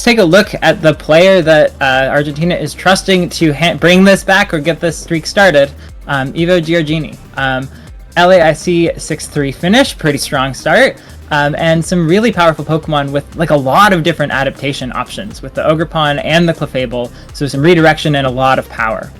take a look at the player that Argentina is trusting to bring this back or get this streak started, Ivo Giorgini. LAIC 6-3 finish, pretty strong start, and some really powerful Pokemon with like a lot of different adaptation options with the Ogerpon and the Clefable, so some redirection and a lot of power.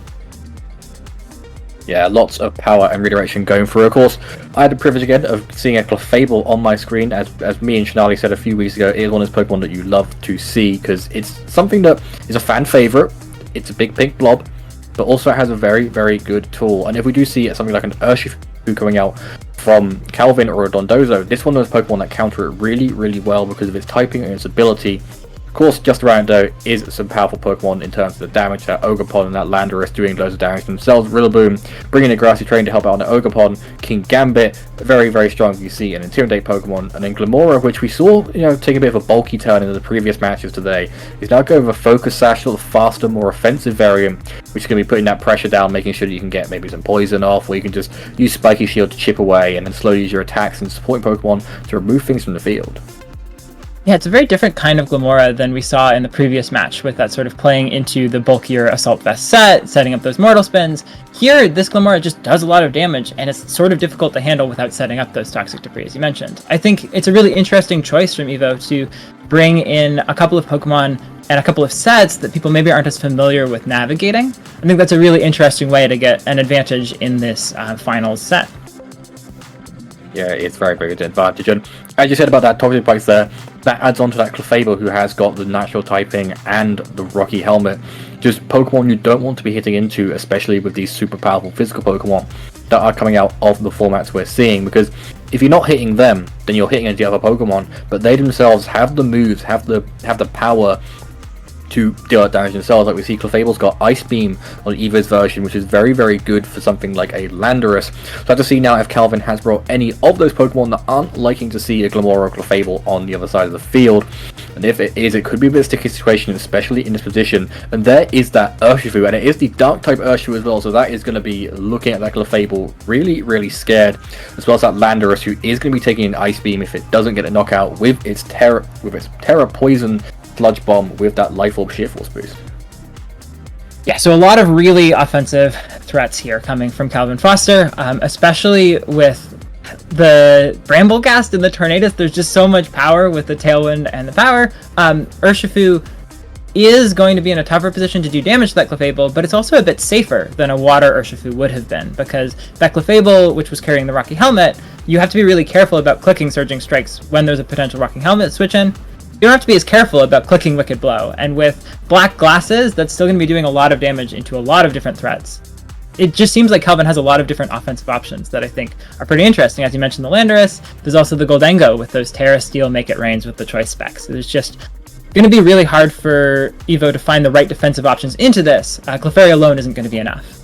Yeah, lots of power and redirection going through. Of course, I had the privilege again of seeing a Clefable on my screen. As me and Shanali said a few weeks ago, it is one of those Pokemon that you love to see because it's something that is a fan favorite. It's a big pink blob, but also it has a very, very good tool. And if we do see something like an Urshifu coming out from Calvin or a Dondozo, this one of those Pokemon that counter it really, really well because of its typing and its ability. Of course, just around though is some powerful Pokemon in terms of the damage. That Ogerpon and that Landorus doing loads of damage themselves. Rillaboom bringing a Grassy Train to help out on the Ogerpon. King Gambit, very, very strong. You see an Intimidate Pokemon, and then Glimmora, which we saw, take a bit of a bulky turn in the previous matches today, is now going with a Focus Sash, sort of faster, more offensive variant, which is going to be putting that pressure down, making sure that you can get maybe some poison off, or you can just use Spiky Shield to chip away, and then slowly use your attacks and supporting Pokemon to remove things from the field. Yeah, it's a very different kind of Glimmora than we saw in the previous match, with that sort of playing into the bulkier Assault Vest set, setting up those Mortal Spins. Here, this Glimmora just does a lot of damage, and it's sort of difficult to handle without setting up those Toxic Debris, as you mentioned. I think it's a really interesting choice from Evo to bring in a couple of Pokemon and a couple of sets that people maybe aren't as familiar with navigating. I think that's a really interesting way to get an advantage in this finals set. Yeah, it's very, very good advantage. And as you said about that Toxic Spikes there, that adds on to that Clefable, who has got the natural typing and the Rocky Helmet. Just Pokemon you don't want to be hitting into, especially with these super powerful physical Pokemon that are coming out of the formats we're seeing. Because if you're not hitting them, then you're hitting into the other Pokemon. But they themselves have the moves, have the power to deal out damage themselves. Like we see Clefable's got Ice Beam on Evo's version, which is very, very good for something like a Landorus. So I have to see now if Calvin has brought any of those Pokemon that aren't liking to see a Glimmora or Clefable on the other side of the field. And if it is, it could be a bit of a sticky situation, especially in this position. And there is that Urshifu, and it is the Dark type Urshifu as well, so that is going to be looking at that Clefable really, really scared. As well as that Landorus, who is going to be taking an Ice Beam if it doesn't get a knockout with its Terra Poison Sludge Bomb with that Life Orb Sheer Force boost. Yeah, so a lot of really offensive threats here coming from Calvin Foster, especially with the Bramblegast and the Tornadus. There's just so much power with the Tailwind and the power. Urshifu is going to be in a tougher position to do damage to that Clefable, but it's also a bit safer than a Water Urshifu would have been, because that Clefable, which was carrying the Rocky Helmet, you have to be really careful about clicking Surging Strikes when there's a potential Rocky Helmet switch in. You don't have to be as careful about clicking Wicked Blow, and with Black Glasses, that's still going to be doing a lot of damage into a lot of different threats. It just seems like Calvin has a lot of different offensive options that I think are pretty interesting. As you mentioned, the Landorus, there's also the Goldengo with those Terra Steel Make It Rains with the choice specs. There's just going to be really hard for Evo to find the right defensive options into this. Clefairy alone isn't going to be enough.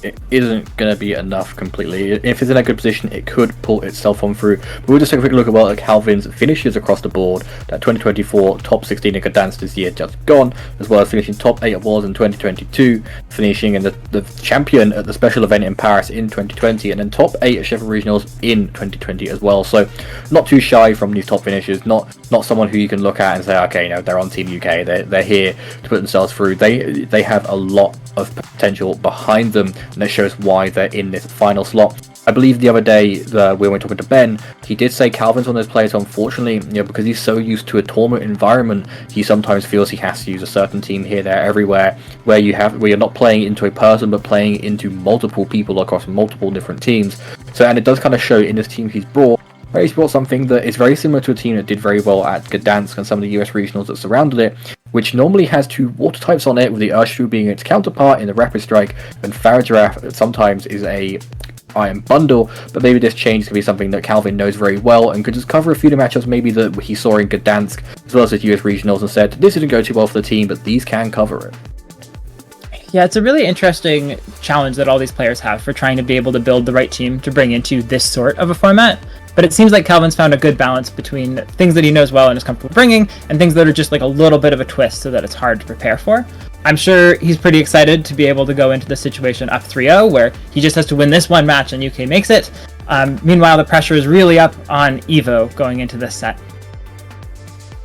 It isn't going to be enough completely. If it's in a good position, it could pull itself on through. But we'll just take a quick look at Calvin's finishes across the board. That 2024 top 16 in Gdansk this year just gone, as well as finishing top 8 awards in 2022, finishing in the champion at the special event in Paris in 2020, and then top 8 at Sheffield Regionals in 2020 as well. So not too shy from these top finishes. Not someone who you can look at and say, okay, they're on Team UK. They're here to put themselves through. They have a lot of potential behind them, and that shows why they're in this final slot. I believe the other day when we were talking to Ben, he did say Calvin's one of those players, unfortunately, because he's so used to a tournament environment, he sometimes feels he has to use a certain team here, there, everywhere, where you're not playing into a person, but playing into multiple people across multiple different teams. So, and it does kind of show in this team he's brought. He's brought something that is very similar to a team that did very well at Gdansk and some of the US regionals that surrounded it, which normally has 2 water types on it, with the Urshifu being its counterpart in the Rapid Strike, and Farigiraf sometimes is a Iron Bundle, but maybe this change could be something that Calvin knows very well and could just cover a few of the matchups maybe that he saw in Gdansk, as well as the US regionals, and said, this didn't go too well for the team, but these can cover it. Yeah, it's a really interesting challenge that all these players have for trying to be able to build the right team to bring into this sort of a format. But it seems like Calvin's found a good balance between things that he knows well and is comfortable bringing, and things that are just like a little bit of a twist so that it's hard to prepare for. I'm sure he's pretty excited to be able to go into the situation up 3-0, where he just has to win this one match and UK makes it. Meanwhile, the pressure is really up on Evo going into this set.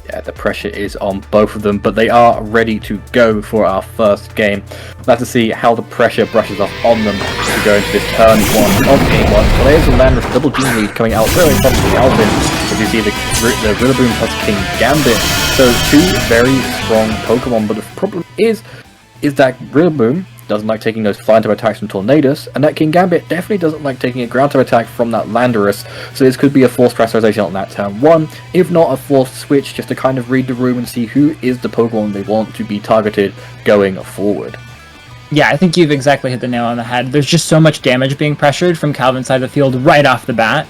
Yeah, the pressure is on both of them, but they are ready to go for our first game. We'll have to see how the pressure brushes off on them to go into this turn 1 of game 1. So there's a Landorus double team lead coming out very from Calvin, as you see the Rillaboom plus King Gambit. So two very strong Pokemon, but the problem is that Rillaboom doesn't like taking those flying type attacks from Tornadus, and that King Gambit definitely doesn't like taking a ground type attack from that Landorus, so this could be a forced pressurization on that turn 1, if not a forced switch, just to kind of read the room and see who is the Pokemon they want to be targeted going forward. Yeah, I think you've exactly hit the nail on the head. There's just so much damage being pressured from Calvin's side of the field right off the bat.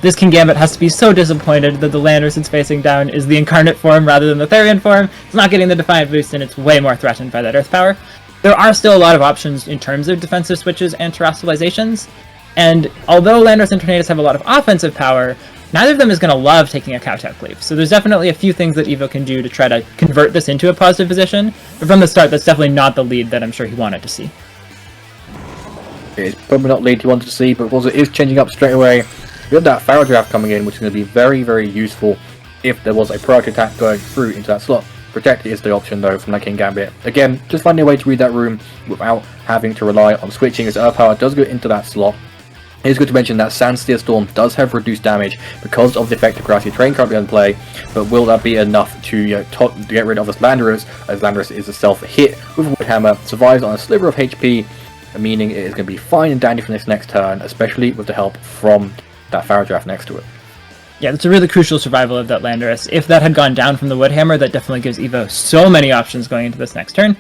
This King Gambit has to be so disappointed that the Landorus it's facing down is the Incarnate form rather than the Therian form. It's not getting the Defiant boost, and it's way more threatened by that Earth power. There are still a lot of options in terms of defensive switches and terrestrializations, and although Landorus and Tornadus have a lot of offensive power, neither of them is going to love taking a Cow-Tap Cleave. So there's definitely a few things that Ivo can do to try to convert this into a positive position, but from the start that's definitely not the lead that I'm sure he wanted to see. It's probably not the lead he wanted to see, but of course it is changing up straight away. We have that Pharaoh Draft coming in, which is going to be very, very useful if there was a priority attack going through into that slot. Protect is the option though from that King Gambit. Again, just finding a way to read that room without having to rely on switching, as Earth Power does go into that slot. It's good to mention that Sandsteer Storm does have reduced damage because of the effect of Grassy Terrain currently on play, but will that be enough to get rid of this Landorus, as Landorus is a self-hit with a Wood Hammer, survives on a sliver of HP, meaning it is going to be fine and dandy for this next turn, especially with the help from that Pharaoh Draft next to it. Yeah, that's a really crucial survival of that Landorus. If that had gone down from the Wood Hammer, that definitely gives Ivo so many options going into this next turn.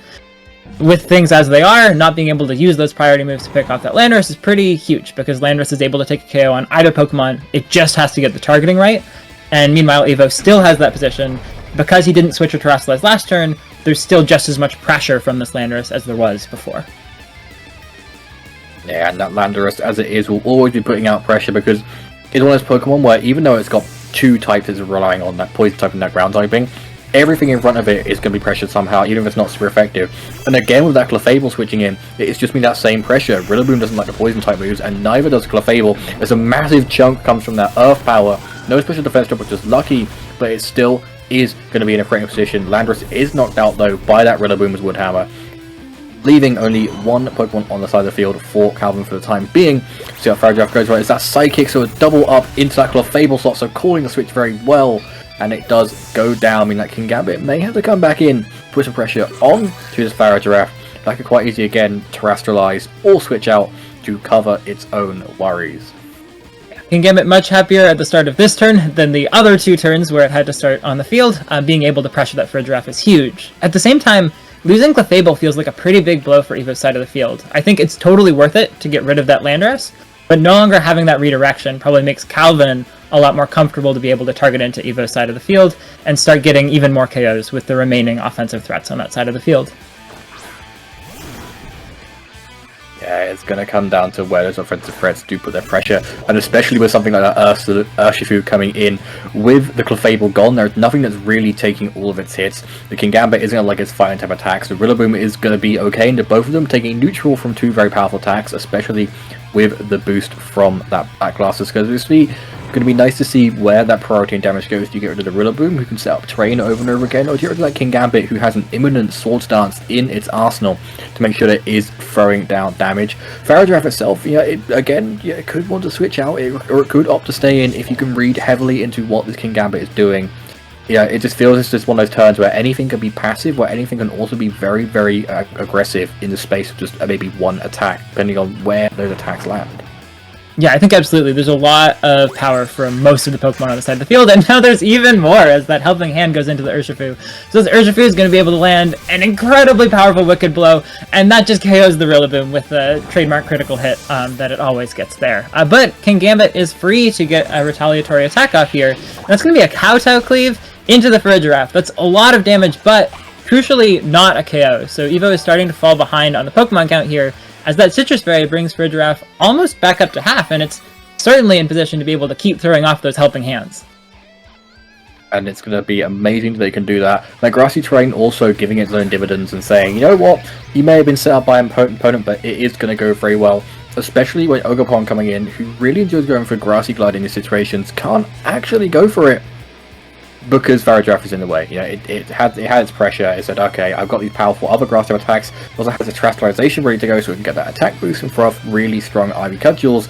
With things as they are, not being able to use those priority moves to pick off that Landorus is pretty huge, because Landorus is able to take a KO on either Pokemon. It just has to get the targeting right, and meanwhile Ivo still has that position. Because he didn't switch or Terrestrialize last turn, there's still just as much pressure from this Landorus as there was before. Yeah, and that Landorus, as it is, will always be putting out pressure, because it's one of those Pokemon where even though it's got two types it's relying on, that Poison type and that Ground typing, everything in front of it is going to be pressured somehow, even if it's not super effective. And again, with that Clefable switching in, it's just been that same pressure. Rillaboom doesn't like the Poison type moves, and neither does Clefable. There's a massive chunk comes from that Earth power. No special defense drop, which is lucky, but it still is going to be in a threatening position. Landorus is knocked out though by that Rillaboom's Wood Hammer, leaving only one Pokemon on the side of the field for Calvin for the time being. See how Pharaoh Draft goes right. It's that Psychic, so a double up into that Clefable slot, so calling the switch very well. And it does go down. I mean, that King Gambit may have to come back in, put some pressure on to this Pharaoh Giraffe. That could quite easily again terrestrialize or switch out to cover its own worries. King Gambit much happier at the start of this turn than the other two turns where it had to start on the field. Being able to pressure that Giraffe is huge. At the same time, losing Clefable feels like a pretty big blow for Evo's side of the field. I think it's totally worth it to get rid of that Landorus, but no longer having that redirection probably makes Calvin a lot more comfortable to be able to target into Evo's side of the field and start getting even more KOs with the remaining offensive threats on that side of the field. Yeah, it's going to come down to where those offensive threats do put their pressure, and especially with something like that Urshifu coming in with the Clefable gone, there's nothing that's really taking all of its hits. The King Gambit isn't going to like its fighting type attacks. The Rillaboom is going to be okay, and both of them taking neutral from two very powerful attacks, especially with the boost from that Backblasters, because it's going to be nice to see where that priority and damage goes. Do you get rid of the Rillaboom, who can set up terrain over and over again, or do you get rid of that King Gambit, who has an imminent Sword Stance in its arsenal to make sure that it is throwing down damage? Pharaoh Giraffe itself, it could want to switch out, or it could opt to stay in if you can read heavily into what this King Gambit is doing. Yeah, it just feels it's just one of those turns where anything can be passive, where anything can also be very, very aggressive in the space of just maybe one attack, depending on where those attacks land. Yeah, I think absolutely. There's a lot of power from most of the Pokemon on the side of the field, and now there's even more as that Helping Hand goes into the Urshifu. So this Urshifu is going to be able to land an incredibly powerful Wicked Blow, and that just KOs the Rillaboom with the trademark critical hit that it always gets there. But King Gambit is free to get a retaliatory attack off here. That's going to be a Kowtow Cleave into the Giraffe. That's a lot of damage, but crucially not a KO. So Evo is starting to fall behind on the Pokemon count here, as that Citrus Berry brings Giraffe almost back up to half, and it's certainly in position to be able to keep throwing off those Helping Hands. And it's going to be amazing that they can do that. That Grassy Terrain also giving its own dividends and saying, you know what, he may have been set up by an opponent, but it is going to go very well. Especially when Ogerpon coming in, who really enjoys going for Grassy Glide in these situations, can't actually go for it. because Varajaf is in the way. You know, it had its pressure. It said, okay, I've got these powerful other grass type attacks. It also has a Terastallization ready to go, so we can get that attack boost and throw off really strong Ivy Cudgels.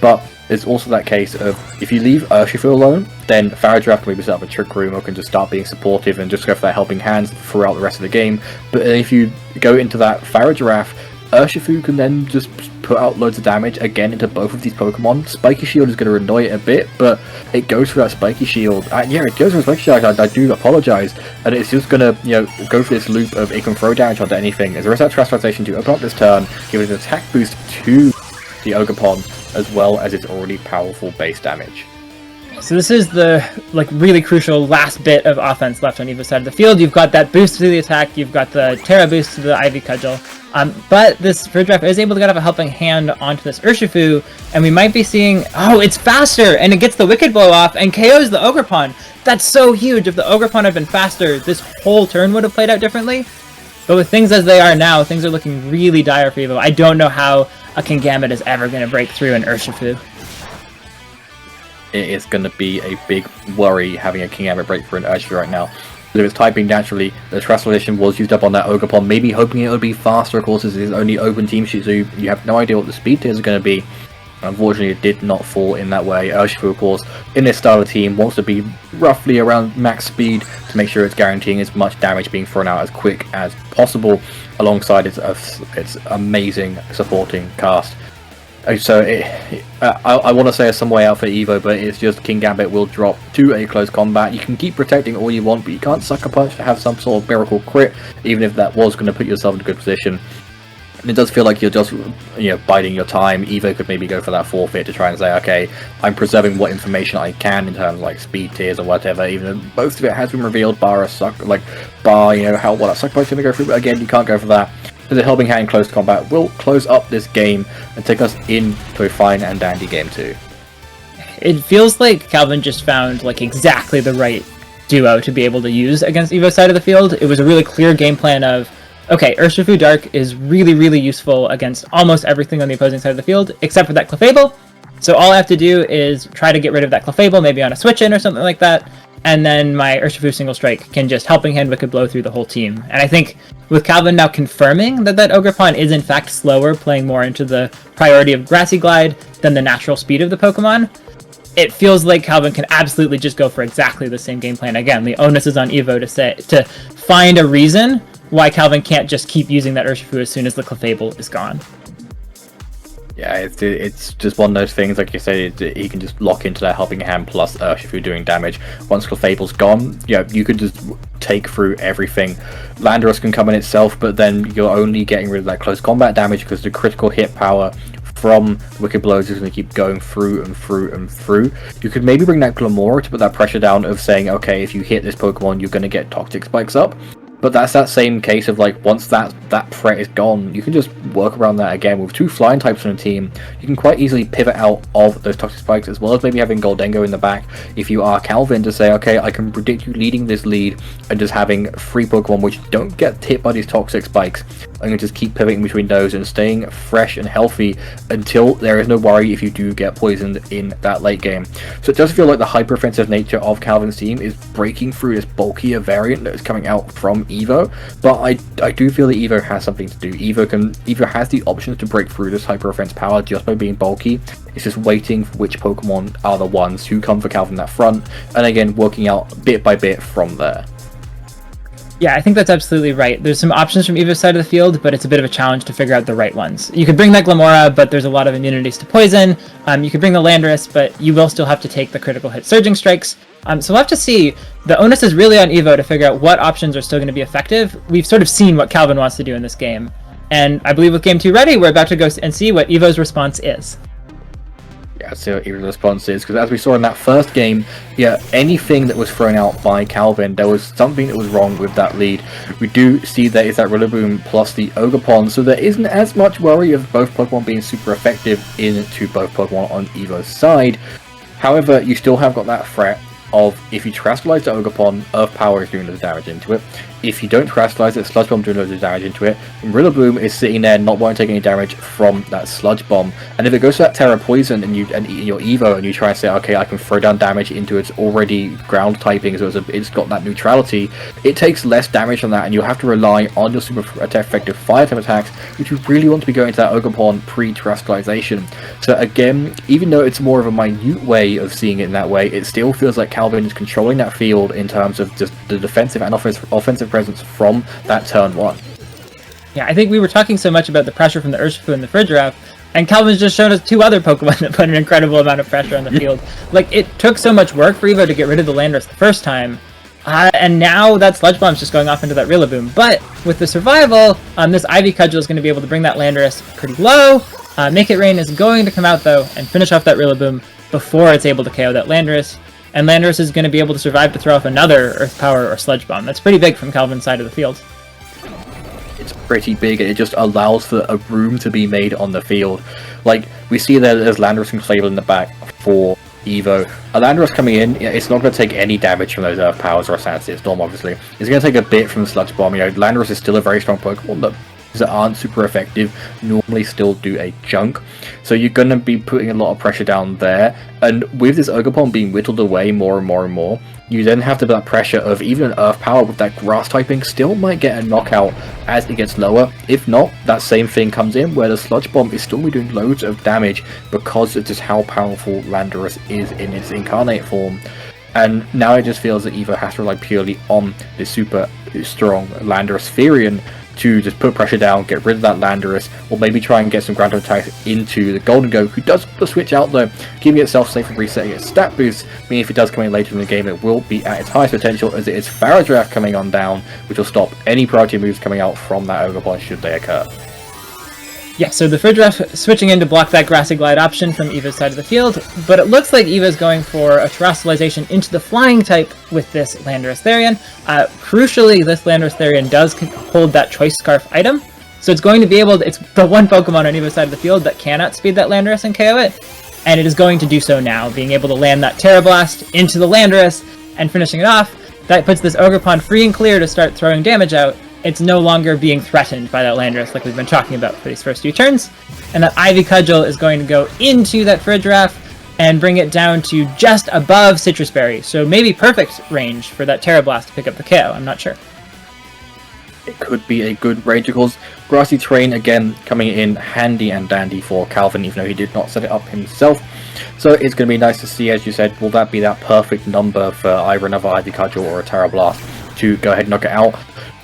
But there's also that case of, if you leave Urshifu alone, then Varajaf can maybe set up a Trick Room or can just start being supportive and just go for that helping hands throughout the rest of the game. But if you go into that Varajaf, Urshifu can then just put out loads of damage again into both of these Pokemon. Spiky Shield is going to annoy it a bit, but it goes for that Spiky Shield. Yeah, it goes for Spiky Shield. I do apologize, and it's just going to, you know, go for this loop of it can throw damage onto anything. As there is that Terastallization to open up this turn, give it an attack boost to the Ogerpon, as well as its already powerful base damage. So this is the really crucial last bit of offense left on Evo's side of the field. You've got that boost to the attack, you've got the Terra boost to the Ivy Cudgel, but this Varajaf is able to get up a helping hand onto this Urshifu, and we might be seeing, oh, it's faster, and it gets the Wicked Blow off and KOs the Ogerpon. That's so huge. If the Ogerpon had been faster, this whole turn would have played out differently. But with things as they are now, things are looking really dire for Evo. I don't know how a Kingambit is ever going to break through an Urshifu. It is going to be a big worry having a Kingambit break through an Urshifu right now. If it's typing naturally, the Terastallization was used up on that Ogerpon, maybe hoping it would be faster. Of course, this is only open team sheet, so you have no idea what the speed tiers are going to be. Unfortunately, it did not fall in that way. Urshifu, of course, in this style of team, wants to be roughly around max speed to make sure it's guaranteeing as much damage being thrown out as quick as possible, alongside its amazing supporting cast. So I want to say some way out for Evo, but it's just Kingambit will drop to a close combat. You can keep protecting all you want, but you can't Sucker Punch to have some sort of miracle crit, even if that was going to put yourself in a good position. And it does feel like you're just, you know, biding your time. Evo could maybe go for that forfeit to try and say, okay, I'm preserving what information I can in terms of like speed tiers or whatever, even though most of it has been revealed, bar you know, how what a Sucker Punch is going to go through, but again, you can't go for that. So the helping hand in close combat will close up this game and take us into a fine and dandy game 2. It feels like Calvin just found exactly the right duo to be able to use against Evo's side of the field. It was a really clear game plan of, okay, Urshifu Dark is really, really useful against almost everything on the opposing side of the field, except for that Clefable. So all I have to do is try to get rid of that Clefable, maybe on a switch-in or something like that, and then my Urshifu Single Strike can just helping hand Wicked Blow through the whole team. And I think with Calvin now confirming that Ogerpon is in fact slower, playing more into the priority of Grassy Glide than the natural speed of the Pokemon, it feels like Calvin can absolutely just go for exactly the same game plan. Again, the onus is on Evo to find a reason why Calvin can't just keep using that Urshifu as soon as the Clefable is gone. Yeah, it's just one of those things, like you say, he can just lock into that helping hand plus Urshifu doing damage. Once Clefable's gone, yeah, you could just take through everything. Landorus can come in itself, but then you're only getting rid of that close combat damage because the critical hit power from Wicked Blows is going to keep going through and through and through. You could maybe bring that Glamora to put that pressure down of saying, okay, if you hit this Pokemon, you're going to get Toxic Spikes up. But that's that same case of once that threat is gone, you can just work around that again. With 2 flying types on a team, you can quite easily pivot out of those Toxic Spikes, as well as maybe having Goldengo in the back if you are Calvin, to say, okay, I can predict you leading this lead and just having 3 Pokemon which don't get hit by these Toxic Spikes. I'm going to just keep pivoting between those and staying fresh and healthy until there is no worry if you do get poisoned in that late game. So it does feel like the hyper-offensive nature of Calvin's team is breaking through this bulkier variant that is coming out from Evo, but I do feel that Evo has something to do. Evo has the options to break through this hyper-offense power just by being bulky. It's just waiting for which Pokemon are the ones who come for Calvin that front, and again, working out bit by bit from there. Yeah, I think that's absolutely right. There's some options from Evo's side of the field, but it's a bit of a challenge to figure out the right ones. You could bring that Glamora, but there's a lot of immunities to poison. You could bring the Landorus, but you will still have to take the critical hit Surging Strikes. So we'll have to see. The onus is really on Evo to figure out what options are still going to be effective. We've sort of seen what Calvin wants to do in this game. And I believe with Game 2 ready, we're about to go and see what Evo's response is. Yeah, let's see what Evo's response is, because as we saw in that first game, yeah, anything that was thrown out by Calvin, there was something that was wrong with that lead. We do see there is that Rillaboom plus the Ogerpon, so there isn't as much worry of both Pokemon being super effective into both Pokemon on Evo's side. However, you still have got that threat of if you terastallize the Ogerpon, Earth Power is doing loads of damage into it. If you don't terastallize it, Sludge Bomb doing loads of damage into it. And Rillaboom is sitting there not wanting to take any damage from that Sludge Bomb. And if it goes to that Terra Poison and your Evo and you try and say, okay, I can throw down damage into its already ground typing, so it's got that neutrality, it takes less damage on that, and you have to rely on your super effective fire type attacks, which you really want to be going to that Ogerpon pre-terastallization. So again, even though it's more of a minute way of seeing it in that way, it still feels like Calvin is controlling that field in terms of just the defensive and offensive presence from that turn 1. Yeah, I think we were talking so much about the pressure from the Urshifu and the Fridgeraff, and Calvin's just shown us 2 other Pokemon that put an incredible amount of pressure on the field. Like, it took so much work for Evo to get rid of the Landorus the first time, and now that Sludge Bomb's just going off into that Rillaboom. But with the survival, this Ivy Cudgel is going to be able to bring that Landorus pretty low. Make It Rain is going to come out, though, and finish off that Rillaboom before it's able to KO that Landorus. And Landorus is going to be able to survive to throw off another Earth Power or Sludge Bomb. That's pretty big from Calvin's side of the field. It's pretty big, and it just allows for a room to be made on the field. Like, we see that there's Landorus and Clayville in the back for Evo. A Landorus coming in, it's not going to take any damage from those Earth Powers or Sanity Storm, obviously. It's going to take a bit from the Sludge Bomb. Landorus is still a very strong Pokemon that aren't super effective normally still do a chunk, so you're going to be putting a lot of pressure down there. And with this Ogerpon being whittled away more and more and more, you then have that pressure of even an Earth Power with that Grass typing still might get a knockout as it gets lower. If not, that same thing comes in where the Sludge Bomb is still doing loads of damage because of just how powerful Landorus is in its incarnate form. And now it just feels that Evo has to rely purely on this super strong Landorus Therian to just put pressure down, get rid of that Landorus, or maybe try and get some ground attacks into the Golden Go, who does the switch out though, keeping itself safe from resetting its stat boost, meaning if it does come in later in the game, it will be at its highest potential, as it is Faradraft coming on down, which will stop any priority moves coming out from that Ogerpon should they occur. Yeah, so the Fridgeraff switching in to block that Grassy Glide option from Eva's side of the field, but it looks like Eva's going for a Terastallization into the Flying type with this Landorus Therian. Crucially, this Landorus Therian does hold that Choice Scarf item, so it's going to be able to, it's the one Pokemon on Eva's side of the field that can outspeed that Landorus and KO it, and it is going to do so now, being able to land that Terra Blast into the Landorus and finishing it off. That puts this Ogerpon free and clear to start throwing damage out. It's no longer being threatened by that Landorus like we've been talking about for these first few turns. And that Ivy Cudgel is going to go into that Fridgeraff and bring it down to just above Citrus Berry. So maybe perfect range for that Terra Blast to pick up the KO, I'm not sure. It could be a good range, of course. Grassy Terrain, again, coming in handy and dandy for Calvin, even though he did not set it up himself. So it's going to be nice to see, as you said, will that be that perfect number for either another Ivy Cudgel or a Terra Blast to go ahead and knock it out.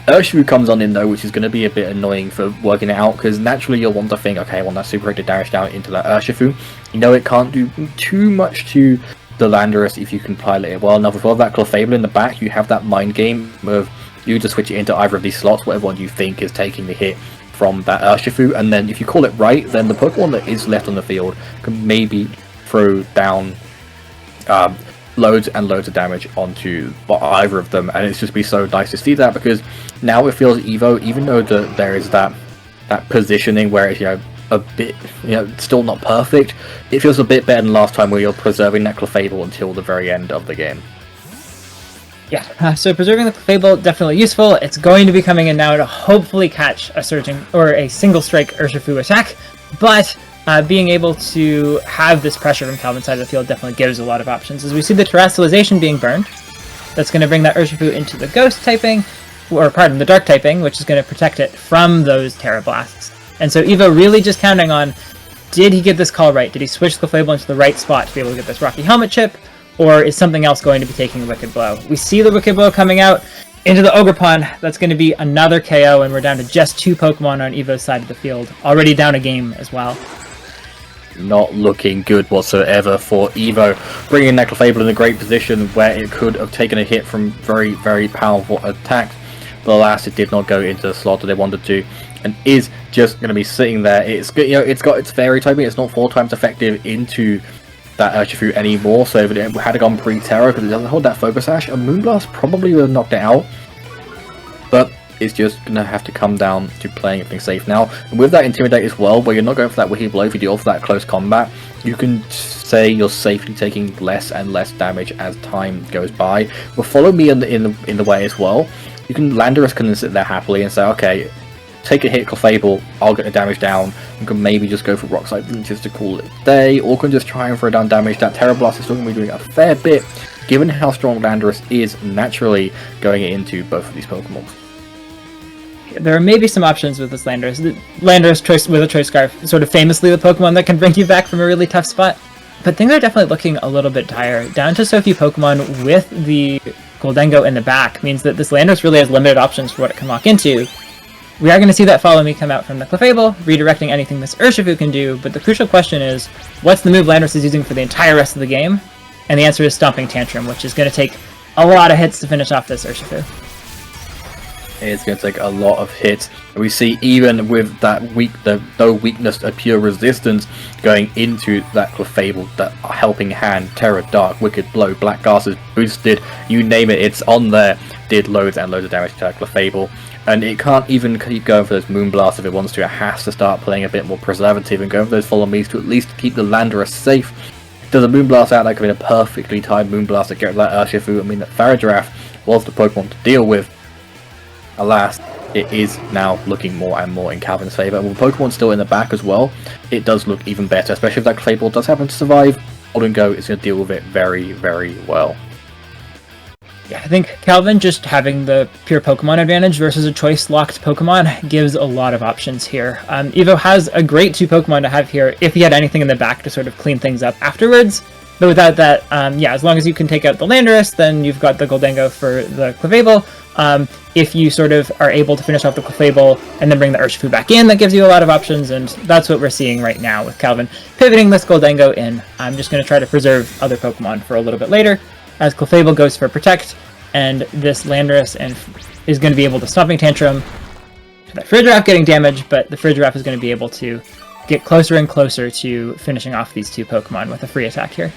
Urshifu comes on in though, which is going to be a bit annoying for working it out, because naturally you'll want to think, okay, I want that super effective damage down into that Urshifu. You know it can't do too much to the Landorus if you can pilot it well. Now with all that Clefable in the back, you have that mind game of you just switch it into either of these slots, whatever one you think is taking the hit from that Urshifu, and then if you call it right, then the Pokemon that is left on the field can maybe throw down loads and loads of damage onto either of them. And it's just be so nice to see that, because now it feels Evo, even though there is that positioning where it's, a bit, still not perfect, it feels a bit better than last time where you're preserving that Clefable until the very end of the game. Yeah, so preserving the Clefable, definitely useful. It's going to be coming in now to hopefully catch a surging or a single strike Urshifu attack, but being able to have this pressure from Calvin's side of the field definitely gives a lot of options. As we see the Terastallization being burned, that's going to bring that Urshifu into the Ghost typing, or pardon, the Dark typing, which is going to protect it from those Terra Blasts. And so Evo really just counting on, did he get this call right? Did he switch the Clefable into the right spot to be able to get this Rocky Helmet chip? Or is something else going to be taking a Wicked Blow? We see the Wicked Blow coming out into the Ogerpon. That's going to be another KO, and we're down to just 2 Pokemon on Evo's side of the field. Already down a game as well. Not looking good whatsoever for Evo. Bringing that Clefable in a great position where it could have taken a hit from very, very powerful attacks. But alas, it did not go into the slot that they wanted to, and is just going to be sitting there. It's got its fairy typing. It's not 4 times effective into that Urshifu anymore. So if it had gone pre-Terra, because it doesn't hold that Focus Sash, a Moonblast probably would have knocked it out. But it's just going to have to come down to playing everything safe. Now, with that Intimidate as well, where you're not going for that Wiki Blow, if you do offer that close combat, you can say you're safely taking less and less damage as time goes by. But follow me in the way as well. You can, Landorus can sit there happily and say, okay, take a hit, Clefable, I'll get the damage down. You can maybe just go for Rock Slide just to call it a day, or can just try and throw down damage. That Terra Blast is still going to be doing a fair bit, given how strong Landorus is naturally going into both of these Pokemon. There are maybe some options with this Landorus. Landorus choice with a Choice Scarf, sort of famously the Pokemon that can bring you back from a really tough spot. But things are definitely looking a little bit dire. Down to so few Pokemon with the Goldengo in the back means that this Landorus really has limited options for what it can lock into. We are going to see that Follow Me come out from the Clefable, redirecting anything this Urshifu can do, but the crucial question is, what's the move Landorus is using for the entire rest of the game? And the answer is Stomping Tantrum, which is going to take a lot of hits to finish off this Urshifu. It's going to take a lot of hits. We see even with that no weakness of pure resistance going into that Clefable, that helping hand, Terror, Dark, Wicked Blow, Black Gas is boosted, you name it, it's on there. Did loads and loads of damage to that Clefable. And it can't even keep going for those Moonblasts if it wants to. It has to start playing a bit more preservative and going for those Follow Me's to at least keep the Landorus safe. Does a Moonblast out, that could be a perfectly timed Moonblast to get rid of that Urshifu. I mean, that Farigiraf was the Pokemon to deal with. Alas, it is now looking more and more in Calvin's favour. And with Pokemon still in the back as well, it does look even better, especially if that Claypool does happen to survive. Hold and Go is going to deal with it very, very well. Yeah, I think Calvin just having the pure Pokemon advantage versus a choice-locked Pokemon gives a lot of options here. Evo has a great 2 Pokemon to have here if he had anything in the back to sort of clean things up afterwards. But without that, yeah, as long as you can take out the Landorus, then you've got the Goldengo for the Clefable. If you sort of are able to finish off the Clefable and then bring the Urshifu back in, that gives you a lot of options, and that's what we're seeing right now with Calvin pivoting this Goldengo in. I'm just going to try to preserve other Pokemon for a little bit later, as Clefable goes for Protect, and this Landorus is going to be able to Stomping Tantrum. That Farigiraf getting damaged, but the Farigiraf is going to be able to get closer and closer to finishing off these 2 Pokemon with a free attack here.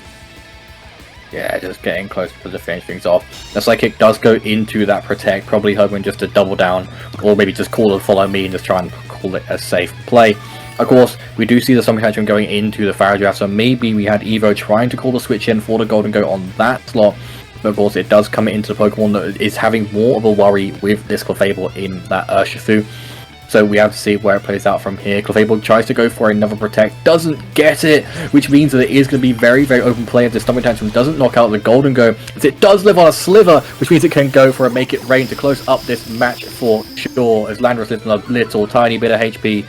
Yeah, just getting close to finish things off. The Psychic does go into that Protect, probably hoping just to double down, or maybe just call it Follow Me and just try and call it a safe play. Of course, we do see the Stomping Tantrum going into the Farigiraf, so maybe we had Evo trying to call the switch in for the Goldengo on that slot. But of course, it does come into the Pokemon that is having more of a worry with this Clefable in that Urshifu. So we have to see where it plays out from here. Clefable tries to go for another Protect, doesn't get it, which means that it is going to be very, very open play if the Stomping Tantrum doesn't knock out the Goldengo, as it does live on a Sliver, which means it can go for a Make It Rain to close up this match for sure, as Landorus lives on a little tiny bit of HP.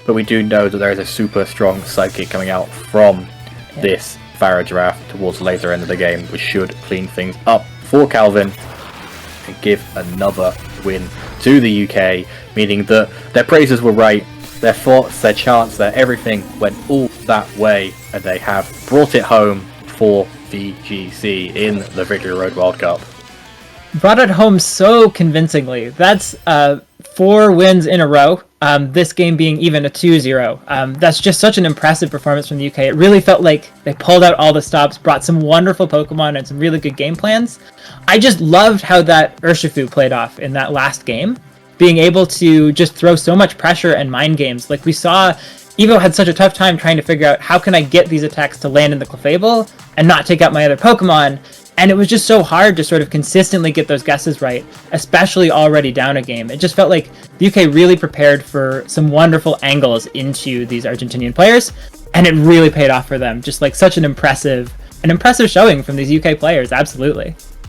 But we do know that there is a super strong Psychic coming out from this Farigiraf towards the later end of the game, which should clean things up for Calvin and give another win to the UK, meaning that their praises were right, their thoughts, their chants, their everything went all that way, and they have brought it home for VGC in the Victory Road World Cup. Brought it home so convincingly. That's 4 wins in a row, this game being even a 2-0. That's just such an impressive performance from the UK. It really felt like they pulled out all the stops, brought some wonderful Pokemon and some really good game plans. I just loved how that Urshifu played off in that last game, being able to just throw so much pressure and mind games. Like we saw, Evo had such a tough time trying to figure out how can I get these attacks to land in the Clefable and not take out my other Pokemon. And it was just so hard to sort of consistently get those guesses right, especially already down a game. It just felt like the UK really prepared for some wonderful angles into these Argentinian players, and it really paid off for them. Just like such an impressive showing from these UK players, absolutely.